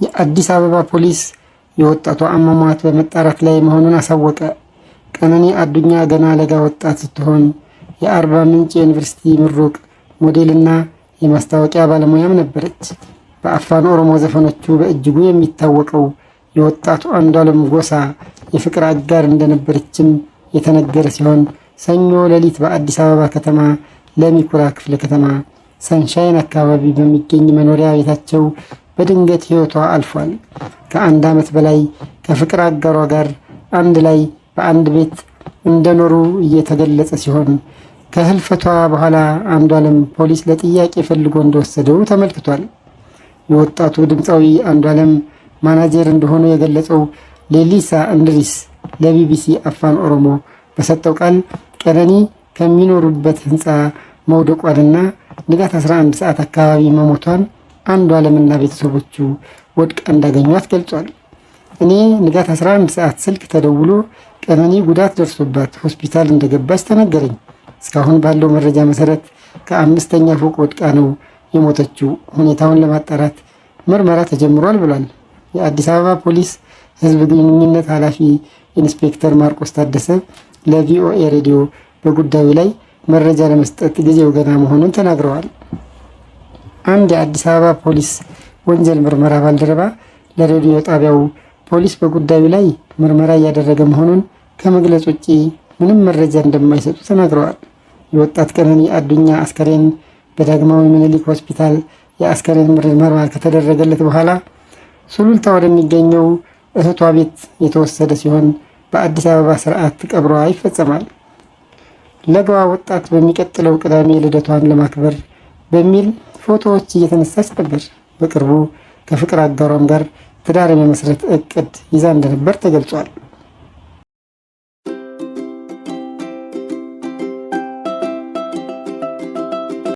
የአዲስ አበባ ፖሊስ የወጣቷ አሟሟት በመጣራት ላይ መሆኑን አሳወቀ። ቀነኒ አዱኛ ገና ለጋ ወጣት ስትሆን የአርባ ምንጭ ዩኒቨርሲቲ ምሩቅ ሞዴልና የማስታወቂያ ባለሙያም ነበረች። በአፋን ኦሮሞ ዘፈኖቹ በእጅጉ የሚታወቀው የወጣቱ አንዷለም ጎሳ የፍቅር አጋር እንደነበረችም የተነገረ ሲሆን ሰኞ ሌሊት በአዲስ አበባ ከተማ ለሚኩራ ክፍለ ከተማ ሰንሻይን አካባቢ በሚገኝ መኖሪያ ቤታቸው በድንገት ሕይወቷ አልፏል። ከአንድ ዓመት በላይ ከፍቅር አጋሯ ጋር አንድ ላይ በአንድ ቤት እንደኖሩ እየተገለጸ ሲሆን ከህልፈቷ በኋላ አንዷለም ፖሊስ ለጥያቄ ፈልጎ እንደወሰደው ተመልክቷል። የወጣቱ ድምፃዊ አንዷለም ማናጀር እንደሆነ የገለጸው ሌሊሳ እንድሪስ ለቢቢሲ አፋን ኦሮሞ በሰጠው ቃል ቀነኒ ከሚኖሩበት ህንፃ መውደቋንና ንጋት 11 ሰዓት አካባቢ መሞቷን አንዷለምና ቤተሰቦቹ ወድቃ እንዳገኟት ገልጿል። እኔ ንጋት 11 ሰዓት ስልክ ተደውሎ ቀነኒ ጉዳት ደርሶባት ሆስፒታል እንደገባች ተነገረኝ። እስካሁን ባለው መረጃ መሰረት ከ5ኛ ፎቅ ወድቃ ነው የሞተችው። ሁኔታውን ለማጣራት ምርመራ ተጀምሯል ብሏል። የአዲስ አበባ ፖሊስ ህዝብ ግንኙነት ኃላፊ ኢንስፔክተር ማርቆስ ታደሰ ለቪኦኤ ሬዲዮ በጉዳዩ ላይ መረጃ ለመስጠት ጊዜው ገና መሆኑን ተናግረዋል። አንድ የአዲስ አበባ ፖሊስ ወንጀል ምርመራ ባልደረባ ለሬዲዮ ጣቢያው ፖሊስ በጉዳዩ ላይ ምርመራ እያደረገ መሆኑን ከመግለጽ ውጪ ምንም መረጃ እንደማይሰጡ ተናግረዋል። የወጣት ቀነኒ አዱኛ አስከሬን በዳግማዊ ምኒልክ ሆስፒታል የአስከሬን ምርመራ ከተደረገለት በኋላ ሱሉልታ ወደሚገኘው እህቷ ቤት የተወሰደ ሲሆን በአዲስ አበባ ስርዓት ቀብሯ ይፈጸማል። ለጋዋ ወጣት በሚቀጥለው ቅዳሜ ልደቷን ለማክበር በሚል ፎቶዎች እየተነሳች ነበር። በቅርቡ ከፍቅር አጋሯም ጋር ትዳር የመመስረት እቅድ ይዛ እንደነበር ተገልጿል።